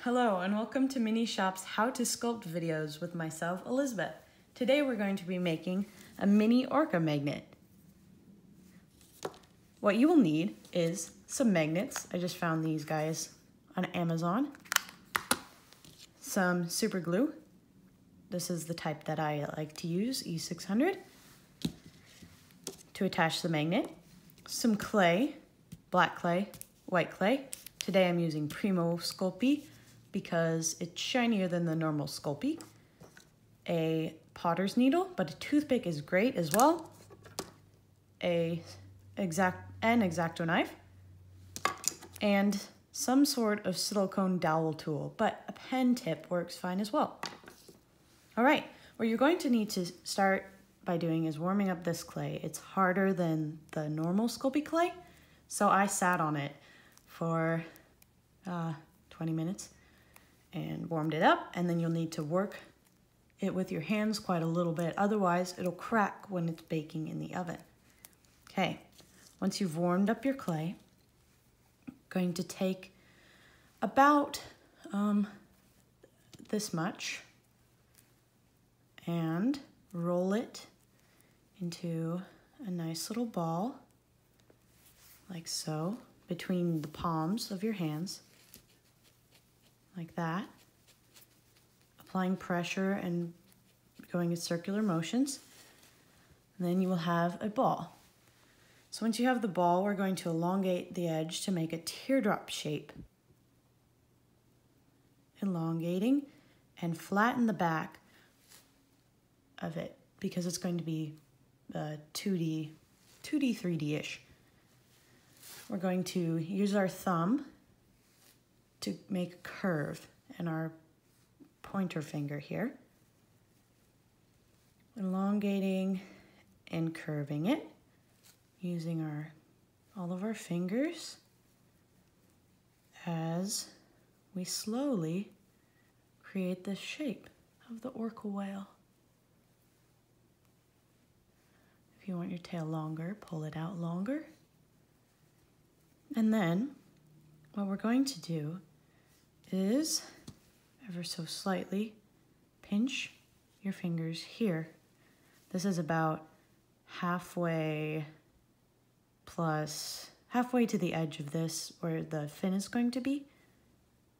Hello and welcome to Mini Shop's How to Sculpt videos with myself, Elizabeth. Today we're going to be making a mini Orca magnet. What you will need is some magnets. I just found these guys on Amazon. Some super glue. This is the type that I like to use, E600, to attach the magnet. Some clay, black clay, white clay. Today I'm using Primo Sculpey because it's shinier than the normal Sculpey. A potter's needle, but a toothpick is great as well. An x-acto knife, and some sort of silicone dowel tool, but a pen tip works fine as well. All right, what you're going to need to start by doing is warming up this clay. It's harder than the normal Sculpey clay, so I sat on it for 20 minutes and warmed it up, and then you'll need to work it with your hands quite a little bit, otherwise it'll crack when it's baking in the oven. Okay, once you've warmed up your clay, I'm going to take about this much and roll it into a nice little ball, like so, between the palms of your hands, like that, applying pressure and going in circular motions. And then you will have a ball. So once you have the ball, we're going to elongate the edge to make a teardrop shape. Elongating and flatten the back of it because it's going to be 2D, 3D-ish. We're going to use our thumb to make a curve and our pointer finger here, elongating and curving it using all of our fingers as we slowly create the shape of the orca whale. If you want your tail longer, pull it out longer. And then what we're going to do is ever so slightly pinch your fingers here. This is about halfway to the edge of this where the fin is going to be.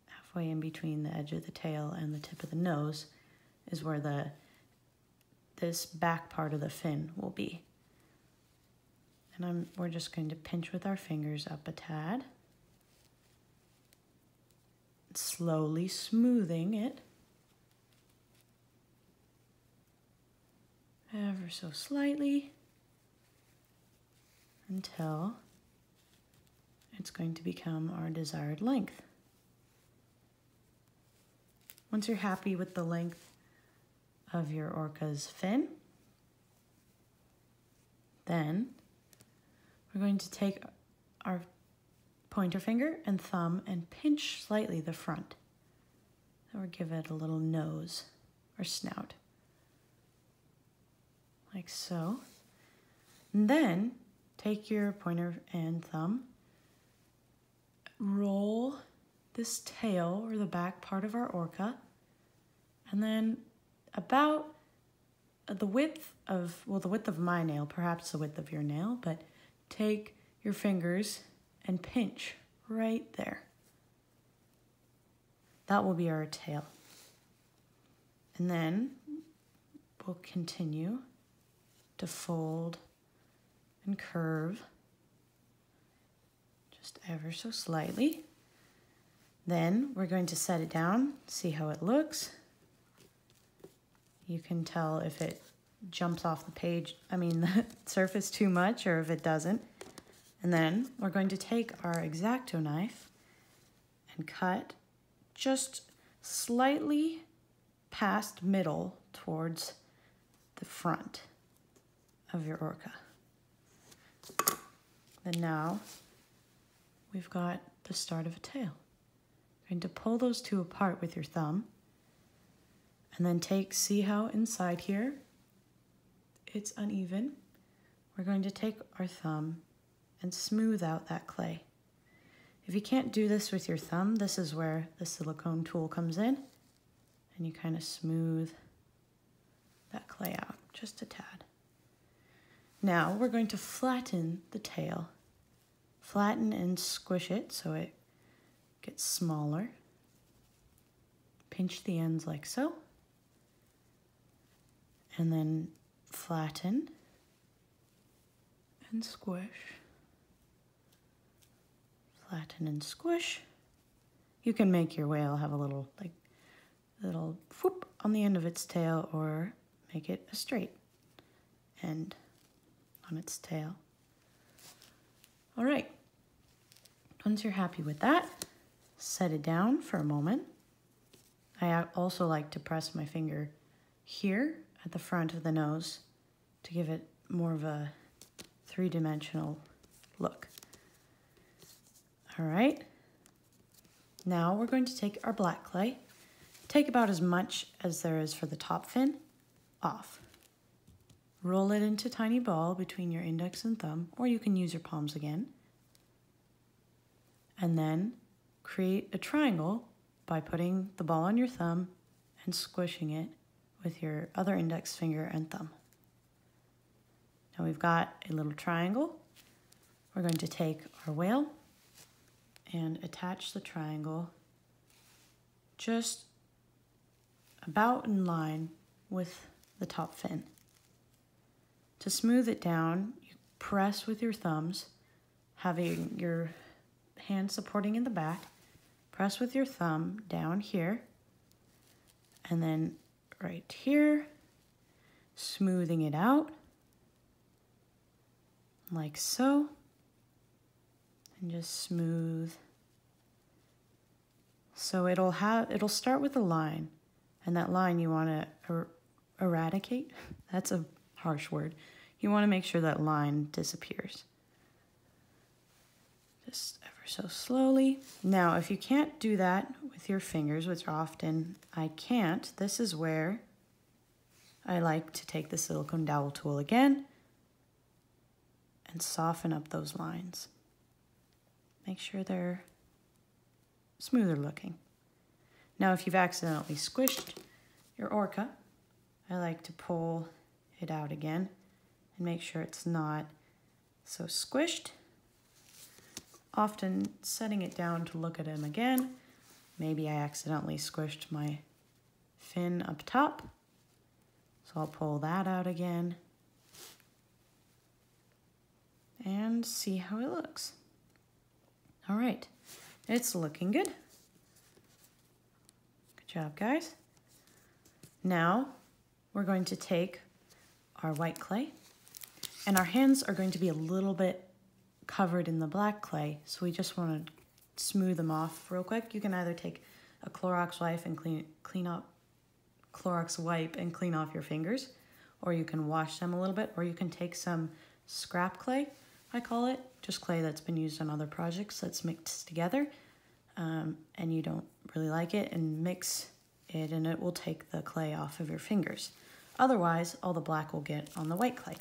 Halfway in between the edge of the tail and the tip of the nose is where this back part of the fin will be. And we're just going to pinch with our fingers up a tad, slowly smoothing it ever so slightly until it's going to become our desired length. Once you're happy with the length of your orca's fin, then we're going to take our pointer finger and thumb and pinch slightly the front, or give it a little nose or snout, like so. And then take your pointer and thumb, roll this tail or the back part of our orca, and then about the width of my nail, perhaps the width of your nail, but take your fingers and pinch right there. That will be our tail. And then we'll continue to fold and curve just ever so slightly. Then we're going to set it down, see how it looks. You can tell if it jumps off the surface too much or if it doesn't. And then we're going to take our x-acto knife and cut just slightly past middle towards the front of your orca. Then now we've got the start of a tail. You're going to pull those two apart with your thumb and then see how inside here it's uneven. We're going to take our thumb and smooth out that clay. If you can't do this with your thumb, this is where the silicone tool comes in, and you kind of smooth that clay out just a tad. Now we're going to flatten the tail. Flatten and squish it so it gets smaller. Pinch the ends like so. And then flatten and squish. Flatten and squish. You can make your whale have a little whoop on the end of its tail, or make it a straight end on its tail. All right, once you're happy with that, set it down for a moment. I also like to press my finger here at the front of the nose to give it more of a three-dimensional look. All right, now we're going to take our black clay, take about as much as there is for the top fin off. Roll it into a tiny ball between your index and thumb, or you can use your palms again. And then create a triangle by putting the ball on your thumb and squishing it with your other index finger and thumb. Now we've got a little triangle. We're going to take our whale and attach the triangle just about in line with the top fin. To smooth it down, you press with your thumbs, having your hand supporting in the back. Press with your thumb down here, and then right here, smoothing it out like so, and just smooth. So it'll start with a line, and that line you want to eradicate. That's a harsh word. You want to make sure that line disappears. Just ever so slowly. Now, if you can't do that with your fingers, which often I can't, this is where I like to take the silicone dowel tool again and soften up those lines. Make sure they're smoother looking. Now, if you've accidentally squished your Orca, I like to pull it out again and make sure it's not so squished. Often setting it down to look at him again. Maybe I accidentally squished my fin up top, so I'll pull that out again and see how it looks. All right, it's looking good. Good job, guys. Now we're going to take our white clay, and our hands are going to be a little bit covered in the black clay, so we just want to smooth them off real quick. You can either take a Clorox wipe and clean off your fingers, or you can wash them a little bit, or you can take some scrap clay, I call it, just clay that's been used on other projects that's mixed together, and you don't really like it, and mix it, and it will take the clay off of your fingers. Otherwise, all the black will get on the white clay.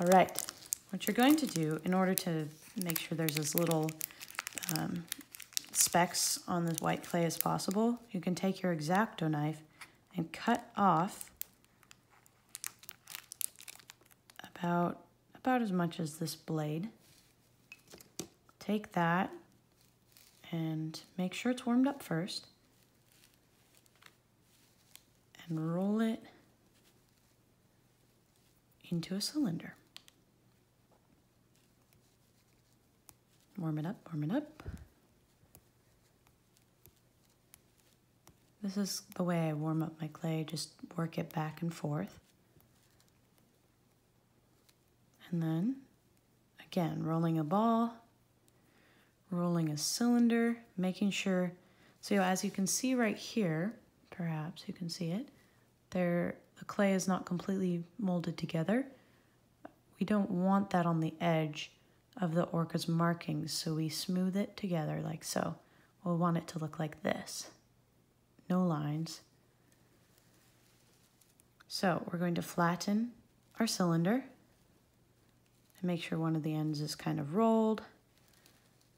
All right, what you're going to do in order to make sure there's as little specks on this white clay as possible, you can take your x-acto knife and cut off about as much as this blade. Take that and make sure it's warmed up first, and roll it into a cylinder. Warm it up, warm it up. This is the way I warm up my clay, just work it back and forth. And then, again, rolling a ball, rolling a cylinder, making sure, so as you can see right here, perhaps you can see it, the clay is not completely molded together. We don't want that on the edge of the Orca's markings, so we smooth it together like so. We'll want it to look like this. No lines. So we're going to flatten our cylinder, And make sure one of the ends is kind of rolled,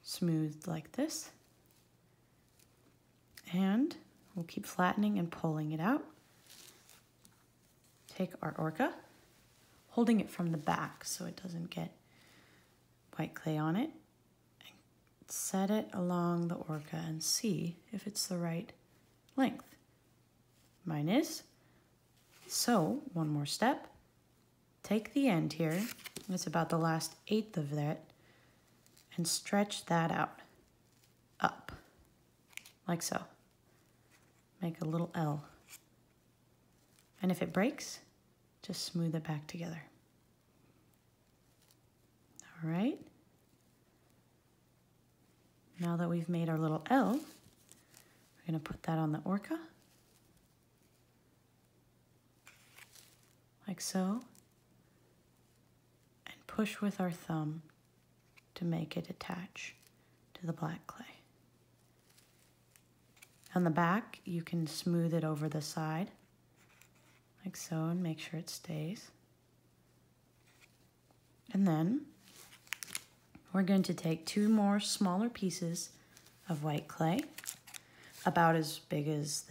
smoothed like this. And we'll keep flattening and pulling it out. Take our Orca, holding it from the back so it doesn't get white clay on it. And set it along the Orca and see if it's the right length. Mine is. So, one more step. Take the end here, it's about the last 1/8 of that, and stretch that out, up, like so. Make a little L. And if it breaks, just smooth it back together. All right. Now that we've made our little L, we're gonna put that on the Orca, like so, and push with our thumb to make it attach to the black clay. On the back, you can smooth it over the side, like so, and make sure it stays. And then we're going to take 2 more smaller pieces of white clay, about as big as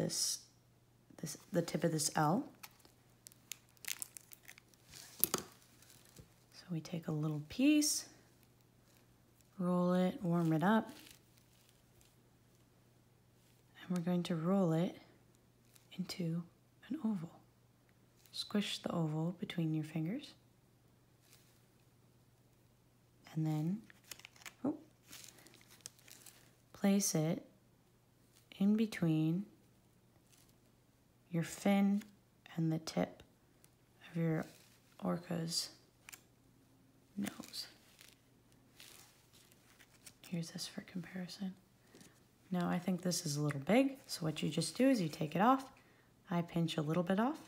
the tip of this L. So we take a little piece, roll it, warm it up, and we're going to roll it into an oval. Squish the oval between your fingers. And then place it in between your fin and the tip of your Orca's nose. Here's this for comparison. Now I think this is a little big, so what you just do is you take it off. I pinch a little bit off,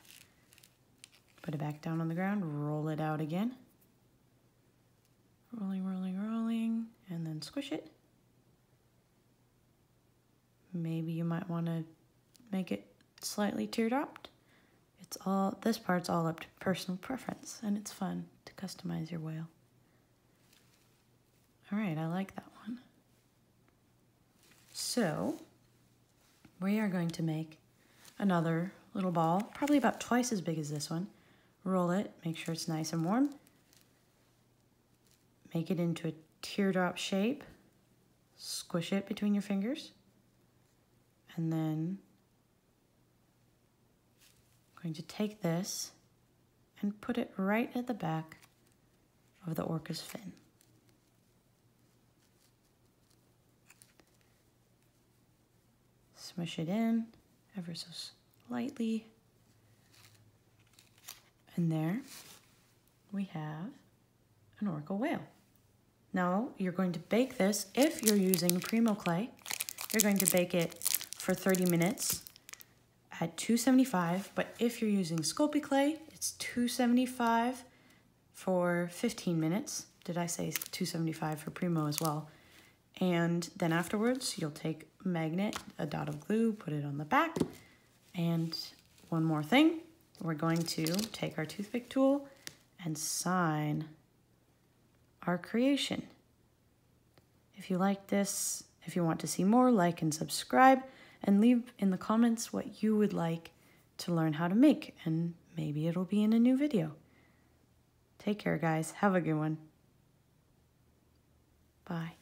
put it back down on the ground, roll it out again. Rolling, rolling, rolling, and then squish it. Maybe you might want to make it slightly teardropped. This part's all up to personal preference, and it's fun to customize your whale. All right, I like that one. So, we are going to make another little ball, probably about twice as big as this one. Roll it, make sure it's nice and warm. Make it into a teardrop shape. Squish it between your fingers. And then I'm going to take this and put it right at the back of the Orca's fin. Smush it in ever so slightly. And there we have an Orca whale. Now you're going to bake this, if you're using Primo clay, you're going to bake it for 30 minutes at 275, but if you're using Sculpey clay, it's 275 for 15 minutes. Did I say 275 for Primo as well? And then afterwards, you'll take a magnet, a dot of glue, put it on the back. And one more thing, we're going to take our toothpick tool and sign our creation. If you like this, if you want to see more, like and subscribe, and leave in the comments what you would like to learn how to make, and maybe it'll be in a new video. Take care, guys. Have a good one. Bye.